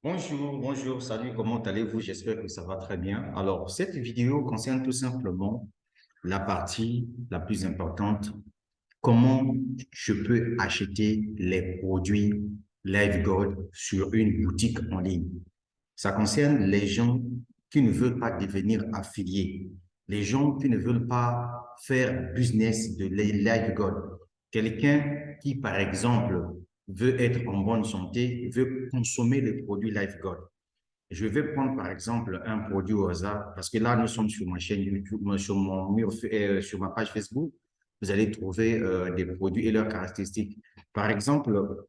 Bonjour, salut, comment allez-vous? J'espère que ça va très bien. Alors, cette vidéo concerne tout simplement la partie la plus importante, comment je peux acheter les produits LiveGold sur une boutique en ligne. Ça concerne les gens qui ne veulent pas devenir affiliés, les gens qui ne veulent pas faire business de LiveGold. Quelqu'un qui, par exemple, veut être en bonne santé, veut consommer les produits LiveGold. Je vais prendre par exemple un produit au hasard, parce que là, nous sommes sur ma chaîne YouTube, sur mon mur, sur ma page Facebook. Vous allez trouver des produits et leurs caractéristiques. Par exemple,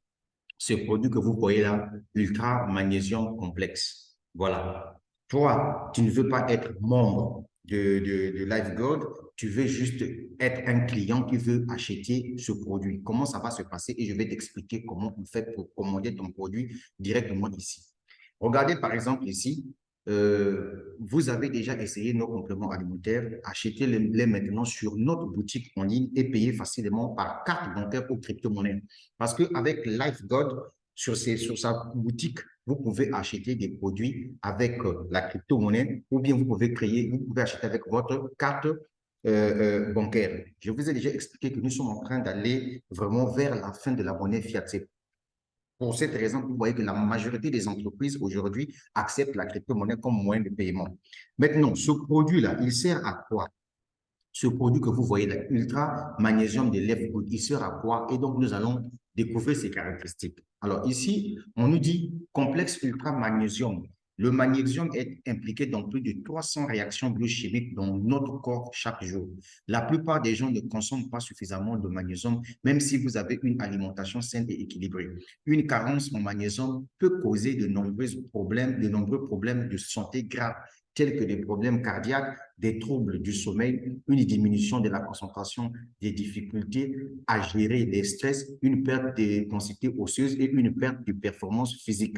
ce produit que vous voyez là, Ultra Magnésium Complexe. Voilà. Toi, tu ne veux pas être membre de LifeGold, tu veux juste être un client qui veut acheter ce produit. Comment ça va se passer? Et je vais t'expliquer comment on fait pour commander ton produit directement ici. Regardez par exemple ici, vous avez déjà essayé nos compléments alimentaires, achetez-les maintenant sur notre boutique en ligne et payez facilement par carte bancaire ou crypto-monnaie. Parce qu'avec LifeGod, sur sa boutique, vous pouvez acheter des produits avec la crypto-monnaie ou bien vous pouvez acheter avec votre carte bancaire. Je vous ai déjà expliqué que nous sommes en train d'aller vraiment vers la fin de la monnaie fiat. Pour cette raison, vous voyez que la majorité des entreprises aujourd'hui acceptent la crypto-monnaie comme moyen de paiement. Maintenant, ce produit-là, il sert à quoi? Ce produit que vous voyez là, Ultra Magnésium de lèvres, il sert à quoi? Et donc, nous allons découvrir ses caractéristiques. Alors ici, on nous dit complexe Ultra Magnésium. Le magnésium est impliqué dans plus de 300 réactions biochimiques dans notre corps chaque jour. La plupart des gens ne consomment pas suffisamment de magnésium, même si vous avez une alimentation saine et équilibrée. Une carence en magnésium peut causer de nombreux problèmes de santé graves, tels que des problèmes cardiaques, des troubles du sommeil, une diminution de la concentration, des difficultés à gérer les stress, une perte de densité osseuse et une perte de performance physique.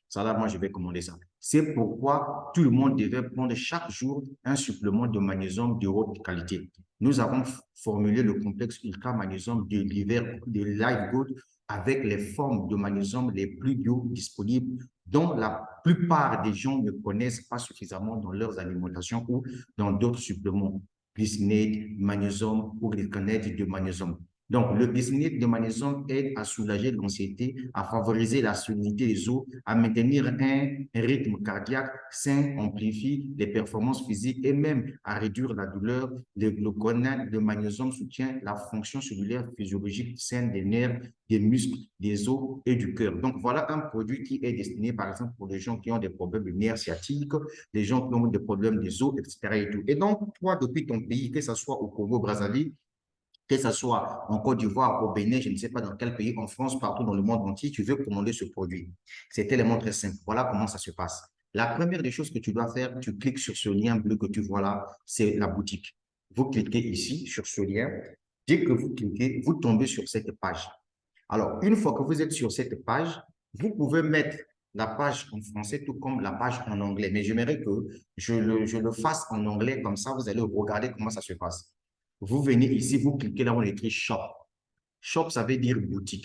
Ça là, moi, je vais commander ça. C'est pourquoi tout le monde devait prendre chaque jour un supplément de magnésium de haute qualité. Nous avons formulé le complexe ultra magnésium de l'hiver de LiveGold avec les formes de magnésium les plus biodisponibles dont la plupart des gens ne connaissent pas suffisamment dans leurs alimentations ou dans d'autres suppléments, glycinate, magnésium ou glycinate de magnésium. Donc, le glycinate de magnésium aide à soulager l'anxiété, à favoriser la solidité des os, à maintenir un rythme cardiaque sain, amplifie les performances physiques et même à réduire la douleur. Le gluconate de magnésium soutient la fonction cellulaire physiologique saine des nerfs, des muscles, des os et du cœur. Donc, voilà un produit qui est destiné, par exemple, pour les gens qui ont des problèmes de nerfs sciatiques, les gens qui ont des problèmes des os, etc. Et, tout. Et donc, toi, depuis ton pays, que ce soit au Congo-Brazzaville, que ce soit en Côte d'Ivoire, au Bénin, je ne sais pas dans quel pays, en France, partout dans le monde entier, tu veux commander ce produit. C'est tellement très simple. Voilà comment ça se passe. La première des choses que tu dois faire, tu cliques sur ce lien bleu que tu vois là, c'est la boutique. Vous cliquez ici sur ce lien. Dès que vous cliquez, vous tombez sur cette page. Alors, une fois que vous êtes sur cette page, vous pouvez mettre la page en français tout comme la page en anglais. Mais j'aimerais que je le fasse en anglais, comme ça, vous allez regarder comment ça se passe. Vous venez ici, vous cliquez là où on écrit Shop. Shop, ça veut dire boutique.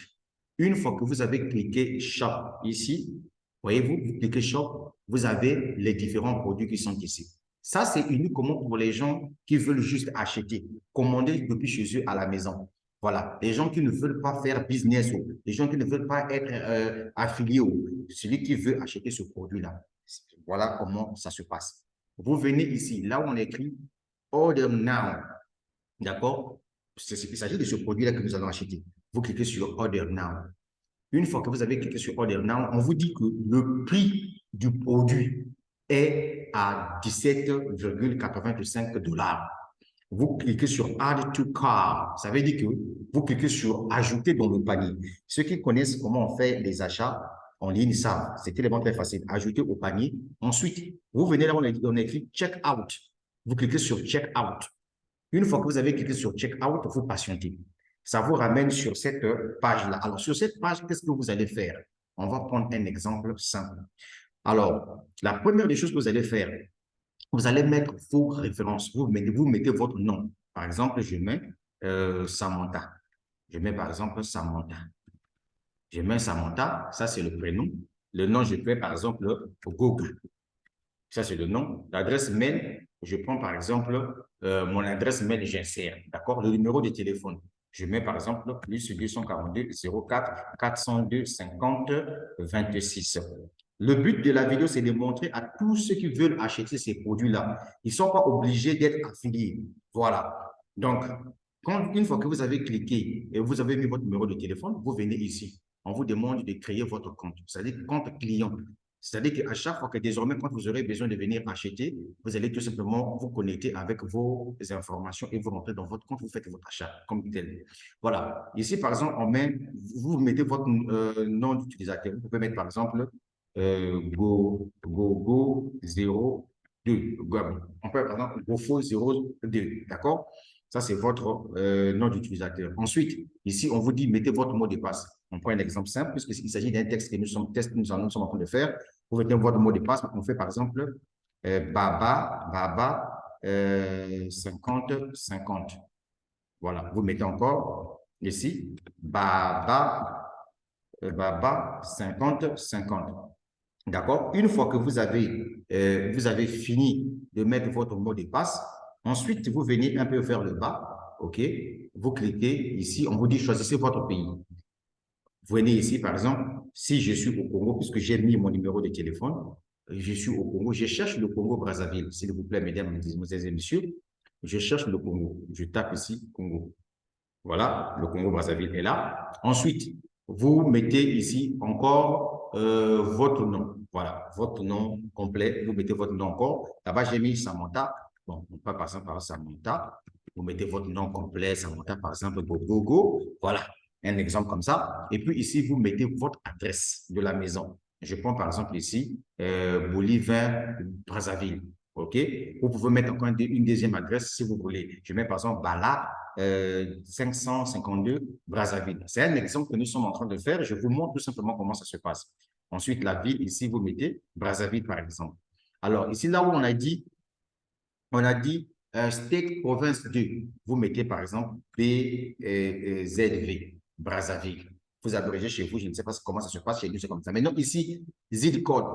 Une fois que vous avez cliqué Shop ici, voyez-vous, vous cliquez Shop, vous avez les différents produits qui sont ici. Ça, c'est uniquement pour les gens qui veulent juste acheter, commander depuis chez eux à la maison. Voilà, les gens qui ne veulent pas faire business ou les gens qui ne veulent pas être affiliés ou celui qui veut acheter ce produit-là. Voilà comment ça se passe. Vous venez ici, là où on écrit Order Now. D'accord? Il s'agit de ce produit-là que nous allons acheter. Vous cliquez sur Order Now. Une fois que vous avez cliqué sur Order Now, on vous dit que le prix du produit est à 17,85 $. Vous cliquez sur Add to Cart. Ça veut dire que vous cliquez sur Ajouter dans le panier. Ceux qui connaissent comment on fait les achats en ligne savent. C'est tellement très facile. Ajouter au panier. Ensuite, vous venez là où on écrit Check Out. Vous cliquez sur Check Out. Une fois que vous avez cliqué sur Checkout, vous patientez. Ça vous ramène sur cette page-là. Alors, sur cette page, qu'est-ce que vous allez faire? On va prendre un exemple simple. Alors, la première des choses que vous allez faire, vous allez mettre vos références. Vous mettez votre nom. Par exemple, je mets Samantha. Je mets par exemple Samantha. Je mets Samantha, ça c'est le prénom. Le nom, je fais par exemple Google. Ça, c'est le nom. L'adresse mail, je prends par exemple mon adresse mail, j'insère. D'accord? Le numéro de téléphone. Je mets par exemple plus 242 04 402 50 26. Le but de la vidéo, c'est de montrer à tous ceux qui veulent acheter ces produits-là. Ils ne sont pas obligés d'être affiliés. Voilà. Donc, une fois que vous avez cliqué et vous avez mis votre numéro de téléphone, vous venez ici. On vous demande de créer votre compte, c'est-à-dire compte client. C'est-à-dire qu'à chaque fois que désormais, quand vous aurez besoin de venir acheter, vous allez tout simplement vous connecter avec vos informations et vous rentrez dans votre compte, vous faites votre achat comme tel. Voilà. Ici, par exemple, vous mettez votre nom d'utilisateur. Vous pouvez mettre, par exemple, Gogo 02. On peut, par exemple, GoFo 02. D'accord? Ça, c'est votre nom d'utilisateur. Ensuite, ici, on vous dit, mettez votre mot de passe. On prend un exemple simple, puisqu'il s'agit d'un texte que nous sommes en train de faire. Vous mettez votre mot de passe. On fait, par exemple, Baba, 50, 50. Voilà. Vous mettez encore ici, Baba, 50, 50. D'accord? Une fois que vous avez fini de mettre votre mot de passe, ensuite, vous venez un peu vers le bas, OK? Vous cliquez ici, on vous dit choisissez votre pays. Vous venez ici, par exemple, si je suis au Congo, puisque j'ai mis mon numéro de téléphone, je suis au Congo, je cherche le Congo-Brazzaville, s'il vous plaît, mesdames, mesdemoiselles et messieurs, je cherche le Congo. Je tape ici Congo. Voilà, le Congo-Brazzaville est là. Ensuite, vous mettez ici encore votre nom. Voilà, votre nom complet. Vous mettez votre nom encore. Là-bas, j'ai mis Samantha. Bon, on peut passer par Samantha. Vous mettez votre nom complet, Samantha, par exemple, Gogo. Voilà, un exemple comme ça. Et puis ici, vous mettez votre adresse de la maison. Je prends par exemple ici, Bolivar, Brazzaville. OK? Vous pouvez mettre encore une deuxième adresse si vous voulez. Je mets par exemple Bala, 552 Brazzaville. C'est un exemple que nous sommes en train de faire. Je vous montre tout simplement comment ça se passe. Ensuite, la ville, ici, vous mettez Brazzaville, par exemple. Alors, ici, là où on a dit State Province 2, vous mettez par exemple BZV, Brazzaville. Vous abrégez chez vous, je ne sais pas comment ça se passe chez nous, c'est comme ça. Maintenant, ici, zip code,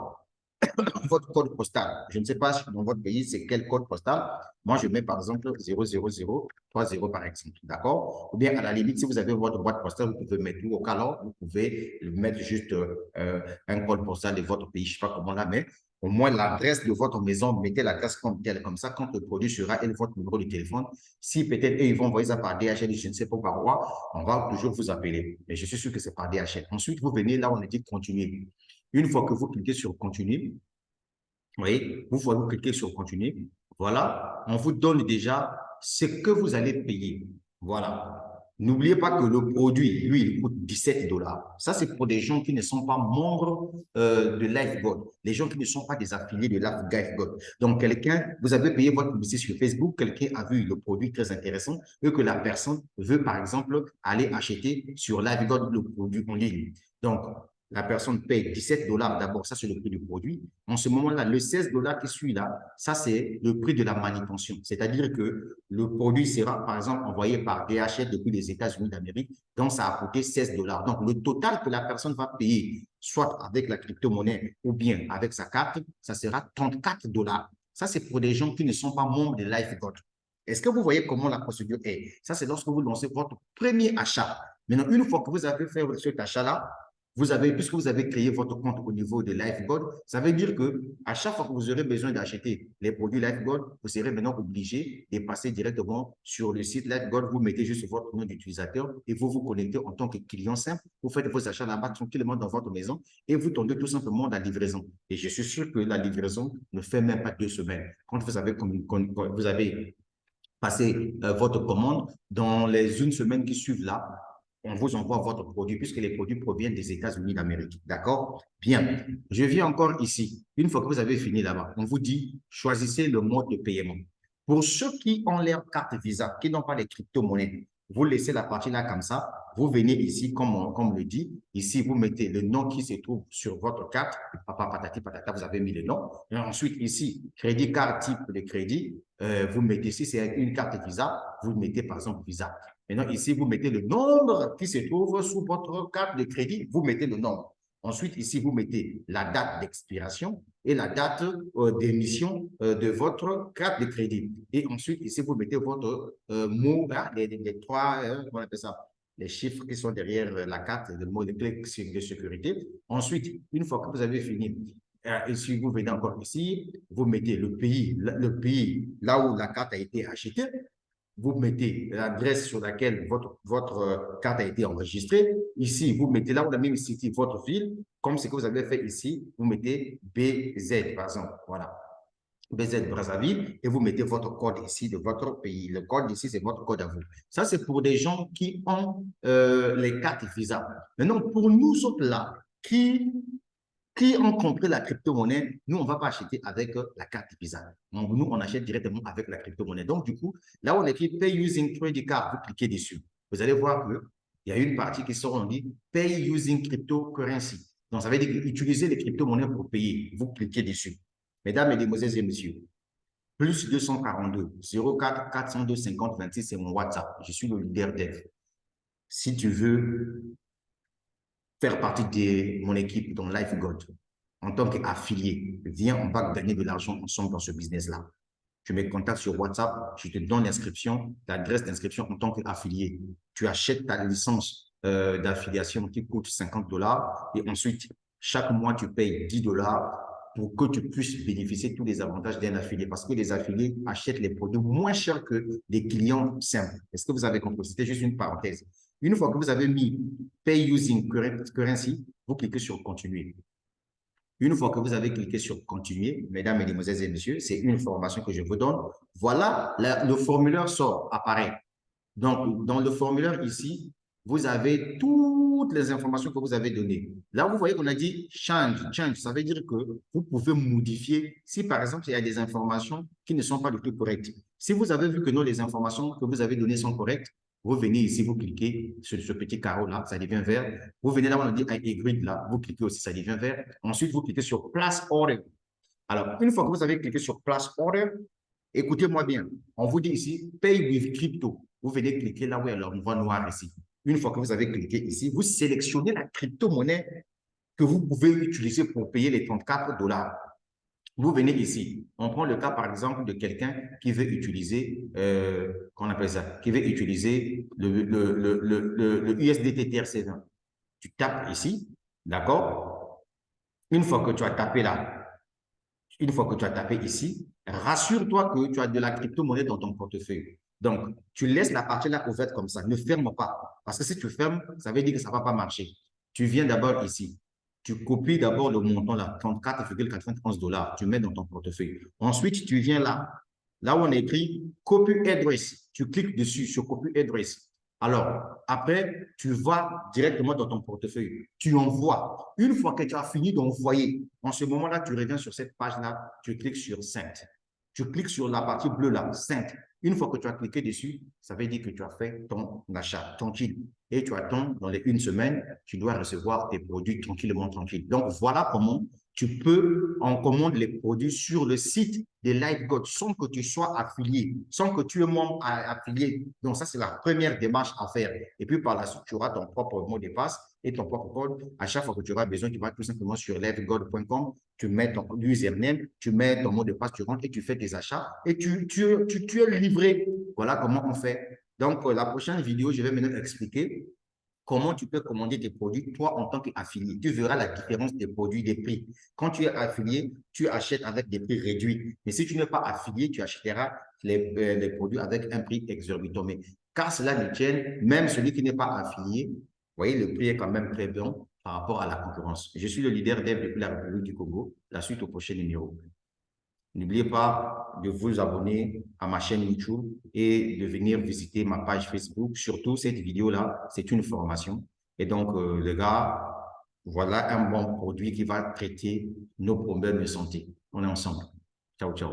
votre code postal. Je ne sais pas dans votre pays, c'est quel code postal. Moi, je mets par exemple 00030 par exemple. D'accord? Ou bien à la limite, si vous avez votre boîte postale, vous pouvez mettre tout au calor, vous pouvez mettre juste un code postal de votre pays. Je ne sais pas comment là, mais au moins l'adresse de votre maison, mettez l'adresse comme telle. Comme ça, quand le produit sera et votre numéro de téléphone, si peut-être ils vont envoyer ça par DHL, je ne sais pas par quoi, on va toujours vous appeler. Mais je suis sûr que c'est par DHL. Ensuite, vous venez là, on a dit continuer. Une fois que vous cliquez sur continuer, oui, vous cliquez sur continuer. Voilà, on vous donne déjà ce que vous allez payer. Voilà. N'oubliez pas que le produit, lui, il coûte 17 dollars. Ça, c'est pour des gens qui ne sont pas membres de LifeGod, les gens qui ne sont pas des affiliés de LifeGod. Donc, vous avez payé votre publicité sur Facebook, quelqu'un a vu le produit très intéressant et que la personne veut, par exemple, aller acheter sur LifeGod le produit en ligne. Donc, la personne paye 17 dollars d'abord, ça c'est le prix du produit. En ce moment-là, le 16 dollars qui suit là, ça c'est le prix de la manutention. C'est-à-dire que le produit sera par exemple envoyé par DHL depuis les États-Unis d'Amérique, donc ça a coûté 16 dollars. Donc le total que la personne va payer, soit avec la crypto-monnaie ou bien avec sa carte, ça sera 34 dollars. Ça c'est pour des gens qui ne sont pas membres de LifeGod. Est-ce que vous voyez comment la procédure est? Ça c'est lorsque vous lancez votre premier achat. Maintenant, une fois que vous avez fait cet achat-là, puisque vous avez créé votre compte au niveau de LifeGod, ça veut dire que à chaque fois que vous aurez besoin d'acheter les produits LifeGod, vous serez maintenant obligé de passer directement sur le site LifeGod. Vous mettez juste votre nom d'utilisateur et vous vous connectez en tant que client simple. Vous faites vos achats là-bas tranquillement dans votre maison et vous tombez tout simplement la livraison. Et je suis sûr que la livraison ne fait même pas 2 semaines. Quand vous avez passé votre commande, dans les 1 semaine qui suivent là, on vous envoie votre produit puisque les produits proviennent des États-Unis d'Amérique. D'accord? Bien. Je viens encore ici. Une fois que vous avez fini là-bas, on vous dit choisissez le mode de paiement. Pour ceux qui ont leur carte Visa, qui n'ont pas les crypto-monnaies, vous laissez la partie là comme ça. Vous venez ici, comme on le dit. Ici, vous mettez le nom qui se trouve sur votre carte. Papa, patati, patata, vous avez mis le nom. Et ensuite, ici, crédit card type de crédit. Vous mettez, si c'est une carte Visa, vous mettez par exemple Visa. Maintenant, ici, vous mettez le nombre qui se trouve sous votre carte de crédit, vous mettez le nombre. Ensuite, ici, vous mettez la date d'expiration et la date d'émission de votre carte de crédit. Et ensuite, ici, vous mettez votre mot, hein, les trois, on appelle ça, les chiffres qui sont derrière la carte, le mot de clé de sécurité. Ensuite, une fois que vous avez fini, ici, vous venez encore ici, vous mettez le pays là où la carte a été achetée, vous mettez l'adresse sur laquelle votre carte a été enregistrée. Ici, vous mettez là où on a même cité votre ville, comme ce que vous avez fait ici, vous mettez BZ, par exemple. Voilà. BZ Brazzaville, et vous mettez votre code ici de votre pays. Le code ici, c'est votre code à vous. Ça, c'est pour des gens qui ont les cartes Visa. Maintenant, pour nous autres là, qui ont compris la crypto-monnaie, nous, on ne va pas acheter avec la carte Visa. Donc, nous, on achète directement avec la crypto-monnaie. Donc, du coup, là où on écrit Pay Using Credit Card, vous cliquez dessus. Vous allez voir qu'il y a une partie qui sort, on dit Pay Using Cryptocurrency. Donc, ça veut dire utiliser les crypto-monnaies pour payer. Vous cliquez dessus. Mesdames, Mesdemoiselles et Messieurs, plus 242 04 402 50 26, c'est mon WhatsApp. Je suis le leader dev. Si tu veux faire partie de mon équipe dans LifeGod en tant qu'affilié, viens, on va gagner de l'argent ensemble dans ce business-là. Tu me contactes sur WhatsApp, je te donne l'inscription, l'adresse d'inscription en tant qu'affilié. Tu achètes ta licence d'affiliation qui coûte 50 $ et ensuite, chaque mois, tu payes 10 $ pour que tu puisses bénéficier de tous les avantages d'un affilié parce que les affiliés achètent les produits moins chers que les clients simples. Est-ce que vous avez compris? C'était juste une parenthèse. Une fois que vous avez mis Pay Using Currency, vous cliquez sur Continuer. Une fois que vous avez cliqué sur Continuer, mesdames, mesdemoiselles et messieurs, c'est une formation que je vous donne. Voilà, le formulaire sort, apparaît. Donc, dans le formulaire ici, vous avez toutes les informations que vous avez données. Là, vous voyez qu'on a dit change. Change, ça veut dire que vous pouvez modifier si, par exemple, il y a des informations qui ne sont pas du tout correctes. Si vous avez vu que non, les informations que vous avez données sont correctes, vous venez ici, vous cliquez sur ce petit carreau-là, ça devient vert. Vous venez là, on a dit grid là, vous cliquez aussi, ça devient vert. Ensuite, vous cliquez sur Place Order. Alors, une fois que vous avez cliqué sur Place Order, écoutez-moi bien, on vous dit ici Pay with Crypto. Vous venez cliquer là où il y a l'endroit noir ici. Une fois que vous avez cliqué ici, vous sélectionnez la crypto-monnaie que vous pouvez utiliser pour payer les 34 $. Vous venez ici. On prend le cas, par exemple, de quelqu'un qui veut utiliser, qu'on appelle ça, qui veut utiliser le USDT TRC20. Tu tapes ici, d'accord? Une fois que tu as tapé là, une fois que tu as tapé ici, rassure-toi que tu as de la crypto-monnaie dans ton portefeuille. Donc, tu laisses la partie là ouverte comme ça. Ne ferme pas. Parce que si tu fermes, ça veut dire que ça ne va pas marcher. Tu viens d'abord ici. Tu copies d'abord le montant là, 34,91 $. Tu mets dans ton portefeuille. Ensuite, tu viens là. Là où on écrit Copy Address. Tu cliques dessus sur Copy Address. Alors, après, tu vas directement dans ton portefeuille. Tu envoies. Une fois que tu as fini d'envoyer, en ce moment-là, tu reviens sur cette page-là, tu cliques sur Send. Tu cliques sur la partie bleue là, Send. Une fois que tu as cliqué dessus, ça veut dire que tu as fait ton achat tranquille. Et tu attends, dans les 1 semaine, tu dois recevoir tes produits tranquillement, tranquille. Donc, voilà comment tu peux en commander les produits sur le site de LifeGod sans que tu sois affilié, sans que tu aies membre affilié. Donc, ça, c'est la première démarche à faire. Et puis, par la suite, tu auras ton propre mot de passe et ton propre code. À chaque fois que tu auras besoin, tu vas tout simplement sur lifegod.com, tu mets ton username, tu mets ton mot de passe, tu rentres et tu fais tes achats et tu es livré. Voilà comment on fait. Donc, la prochaine vidéo, je vais maintenant expliquer comment tu peux commander tes produits, toi, en tant qu'affilié. Tu verras la différence des produits, des prix. Quand tu es affilié, tu achètes avec des prix réduits. Mais si tu n'es pas affilié, tu achèteras les produits avec un prix exorbitant. Mais car cela ne tienne, même celui qui n'est pas affilié, vous voyez, le prix est quand même très bon par rapport à la concurrence. Je suis le leader dev depuis la République du Congo. La suite au prochain numéro. N'oubliez pas de vous abonner à ma chaîne YouTube et de venir visiter ma page Facebook. Surtout, cette vidéo-là, c'est une formation. Et donc, les gars, voilà un bon produit qui va traiter nos problèmes de santé. On est ensemble. Ciao, ciao.